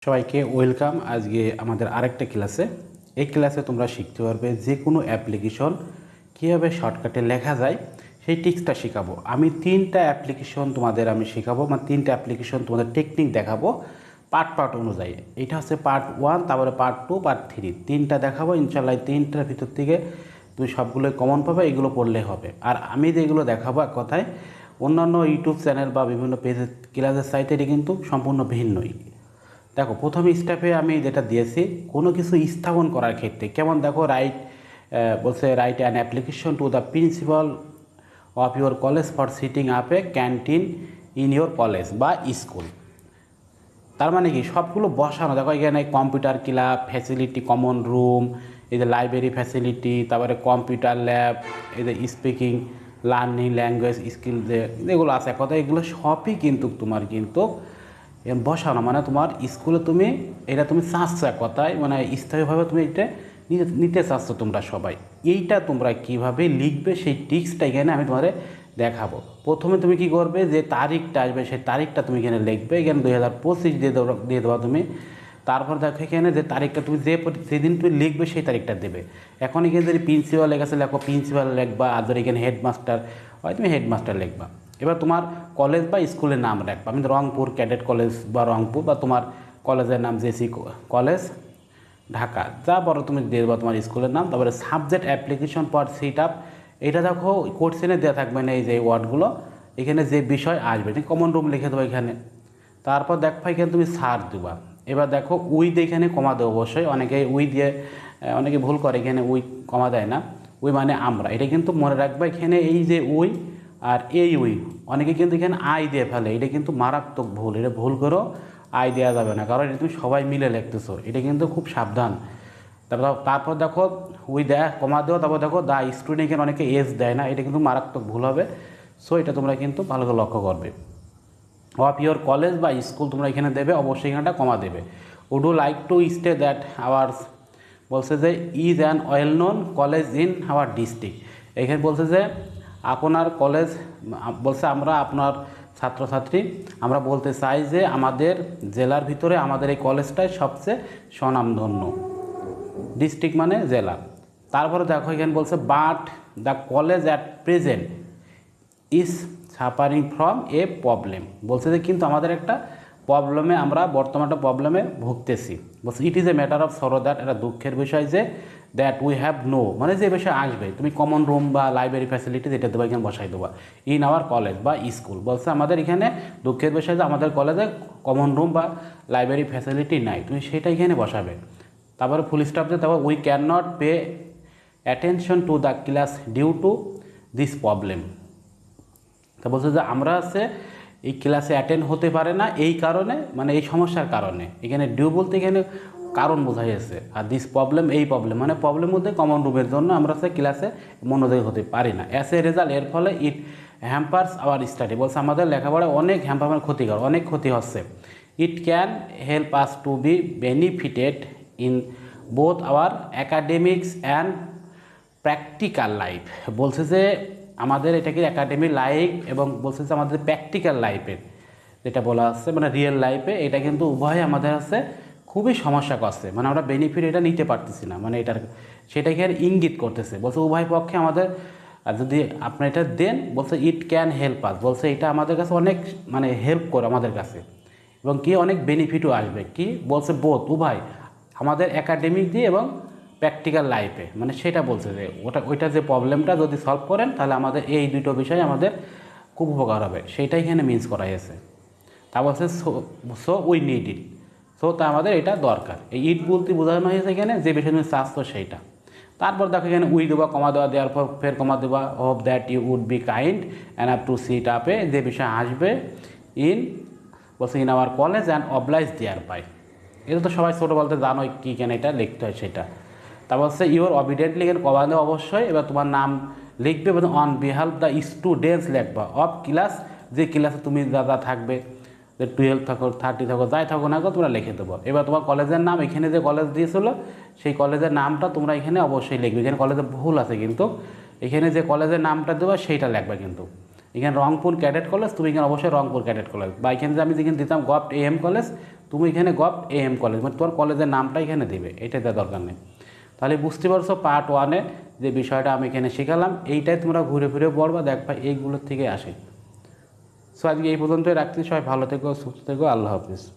সবাইকে ওয়েলকাম। আজকে আমাদের আরেকটা ক্লাসে। এই ক্লাসে তোমরা শিখতে পারবে যে কোনো অ্যাপ্লিকেশন কীভাবে শর্টকাটে লেখা যায় সেই টিক্সটা শেখাবো। আমি তিনটা অ্যাপ্লিকেশন তোমাদের শেখাবো, মানে তিনটা অ্যাপ্লিকেশন তোমাদের টেকনিক দেখাবো পার্ট অনুযায়ী। এটা হচ্ছে পার্ট 1, তারপরে পার্ট 2, পার্ট 3, তিনটা দেখাবো। ইনশাল্লাহ তিনটার ভিতর থেকে তুমি সবগুলোই কমন পাবে, এগুলো পড়লে হবে। আর আমি যেগুলো দেখাবো এক কথায় অন্যান্য ইউটিউব চ্যানেল বা বিভিন্ন পেজের ক্লাসের সাইটে এটি কিন্তু সম্পূর্ণ ভিন্নই। দেখো, প্রথম স্টেপে আমি যেটা দিয়েছি কোনো কিছু স্থাপন করার ক্ষেত্রে, কেমন দেখো বলছে write an application to the principal of your college for sitting up a canteen in your college বা স্কুল। তার মানে কি সবগুলো বসানো, দেখো এখানে computer club facility, common room, এই যে লাইব্রেরি ফ্যাসিলিটি, তারপরে কম্পিউটার ল্যাব, এই যে স্পিকিং, লার্নিং, ল্যাঙ্গুয়েজ স্কিল, যেগুলো আছে কথা এগুলো সবই কিন্তু তোমার বসানো। মানে তোমার স্কুলে তুমি এটা তুমি চাচ্ছ এক কথায়, মানে স্থায়ীভাবে তুমি এটা নিতে চাচ্ছ তোমরা সবাই। এইটা তোমরা কিভাবে লিখবে সেই টিক্সটা এখানে আমি তোমাদের দেখাবো। প্রথমে তুমি কি করবে, যে তারিখটা আসবে সেই তারিখটা তুমি এখানে লিখবে। এখানে 2025 দিয়ে দেওয়া তুমি। তারপর দেখো এখানে যে তারিখটা তুমি যেদিন তুমি লিখবে সেই তারিখটা দেবে। এখন এখানে যদি প্রিন্সিপাল লেখা লেখো প্রিন্সিপাল লিখবা, আর যদি এখানে হেডমাস্টার হয় তুমি হেডমাস্টার লিখবা। এবার তোমার কলেজ বা স্কুলের নাম রাখবা। আমি রংপুর ক্যাডেট কলেজ বা রংপুর, বা তোমার কলেজের নাম জেসি কলেজ ঢাকা, যা বড় তুমি দিয়ে দেবো তোমার স্কুলের নাম। তারপরে subject application for sit up, এটা দেখো কোশ্চেনে দেওয়া থাকবে না এই যে ওয়ার্ডগুলো, এখানে যে বিষয় আসবে ঠিক কমন রুম লিখে দেবো এখানে। তারপর দেখো এখানে তুমি সার্চ দেবা। এবার দেখো উইথ এখানে কমা দেবো অবশ্যই। অনেকে উই দিয়ে অনেকে ভুল করে, এখানে উই কমা দেয় না। উই মানে আমরা, এটা কিন্তু মনে রাখবে। এখানে এই যে উই আর এই উই, অনেকে কিন্তু এখানে আই দিয়ে ফেলে, এটা কিন্তু মারাত্মক ভুল। এটা ভুল করো, আই দেওয়া যাবে না, কারণ এটা তুমি সবাই মিলে লিখতেছো, এটা কিন্তু খুব সাবধান। তারপর দেখো উই দেয় কমা দেও, তারপর দেখো দা স্টুডেন্ট, এখানে অনেকে এস দেয় না, এটা কিন্তু মারাত্মক ভুল হবে। সো এটা তোমরা কিন্তু ভালো করে লক্ষ্য করবে। অফ ইউর কলেজ বা স্কুল তোমরা এখানে দেবে, অবশ্যই এখানটা কমা দেবে। Would you like to stay that hours, বলছে যে is an well known college in our district. এখানে বলছে যে আপনার কলেজ, বলছে আমরা আপনার ছাত্রছাত্রী, আমরা বলতে চাই যে আমাদের জেলার ভিতরে আমাদের এই কলেজটাই সবচেয়ে স্বনামধন্য। ডিস্ট্রিক্ট মানে জেলা। তারপরে দেখো এখানে বলছে but the college at present is suffering from a problem, বলছে যে কিন্তু আমাদের একটা প্রবলেমে, আমরা বর্তমানে প্রবলেমে ভুগতেছি। বলছে it is a matter of sorrow, that এটা দুঃখের বিষয় যে দ্যাট উই হ্যাভ নো, মানে যে বিষয় আসবে তুমি কমন রুম বা লাইব্রেরি ফ্যাসিলিটি যেটা দেবো এখানে বসাই দেবা ইন আওয়ার কলেজ বা স্কুল। বলছে আমাদের এখানে দুঃখের বিষয় যে আমাদের কলেজে কমন রুম বা লাইব্রেরি ফ্যাসিলিটি নাই, তুমি সেটা এখানে বসাবে। তারপরে ফুল স্টপ দিয়ে তারপর we can not pay attention to the class due to this problem. তা বলছে যে আমরা এই ক্লাসে অ্যাটেন্ড হতে পারে না এই কারণে, মানে এই সমস্যার কারণে। এখানে ডিউ বলতে এখানে কারণ বোঝা যাচ্ছে, আর দিস প্রবলেম এই প্রবলেম মানে প্রবলেম বলতে কমন রুমের জন্য আমরা ক্লাসে মনোযোগী হতে পারি না। অ্যাজ এ রেজাল্ট, এর ফলে ইট হ্যাম্পার্স আওয়ার স্টাডি, বলছে আমাদের লেখাপড়ায় অনেক হ্যাম্পার, মানে ক্ষতিকর, অনেক ক্ষতি হচ্ছে। It can help us to be benefited in both our academics and practical life, বলছে যে আমাদের এটাকে একাডেমি লাইফ এবং বলছে যে আমাদের প্র্যাকটিক্যাল লাইফের যেটা বলা হচ্ছে, মানে রিয়েল লাইফে এটা কিন্তু উভয় আমাদের খুবই সমস্যা করছে, মানে আমরা বেনিফিট এটা নিতে পারতেছি না, মানে এটার সেটাকে আর ইঙ্গিত করতেছে। বলছে উভয় পক্ষে আমাদের যদি আপনি এটা দেন, বলছে ইট ক্যান হেল্প আস, বলছে এটা আমাদের কাছে অনেক মানে হেল্প করে আমাদের কাছে, এবং কি অনেক বেনিফিটও আসবে। কি বলছে বোথ উভয় আমাদের একাডেমিক দিয়ে এবং প্র্যাকটিক্যাল লাইফে, মানে সেটা বলছে যে ওইটা যে প্রবলেমটা যদি সলভ করেন তাহলে আমাদের এই দুটো বিষয় আমাদের খুব উপকার হবে, সেইটাই এখানে মিন্স করা হয়েছে। তা বলছে so we need it, so তা আমাদের এটা দরকার। এই ইট বলতে বোঝানো হয়েছে এখানে যে বিষয় তুমি চাচ্ছ সেইটা। তারপর দেখো এখানে উই দেওয়া, কমা দেওয়া, দেওয়ার পর ফের কমা দেওয়া, hope that you would be kind and up to sit আপে, যে বিষয় আসবে ইন, বলছে in our college and oblige thereby. এটা তো সবাই ছোটো বলতে জানোই কী কেন এটা লিখতে হয় সেটা। তারপর হচ্ছে ইউর অবিডেন্টলি, এখানে কমা দেওয়া অবশ্যই। এবার তোমার নাম লিখবে এবং অন বিহাফ দ্য স্টুডেন্টস লিখবা অফ ক্লাস, যে ক্লাসে তুমি যা থাকবে, যে 12 থাকো 30 থাকো যাই থাকো না তোমরা লিখে দেবো। এবার তোমার কলেজের নাম, এখানে যে কলেজ দিয়েছিল সেই কলেজের নামটা তোমরা এখানে অবশ্যই লিখবে। এখানে কলেজে ভুল আছে কিন্তু, এখানে যে কলেজের নামটা দেবো সেইটা লিখবে কিন্তু। এখানে রংপুর ক্যাডেট কলেজ, তুমি এখানে অবশ্যই রংপুর ক্যাডেট কলেজ, বা এখানে যে আমি যেখানে দিতাম গভট AM কলেজ, তুমি এখানে গভট AM কলেজ, মানে তোমার কলেজের নামটা এখানে দেবে, এটা দেওয়ার দরকার নেই। তাহলে বুঝতে পারছো পার্ট 1-এ যে বিষয়টা আমি এখানে শেখালাম, এইটাই তোমরা ঘুরে ফিরে পড়বা, দেখবা এইগুলোর থেকে আসে। সো আজকে এই পর্যন্তই রাখছি, সবাই ভালো থেকো, সুস্থ থেকো, আল্লাহ হাফিজ।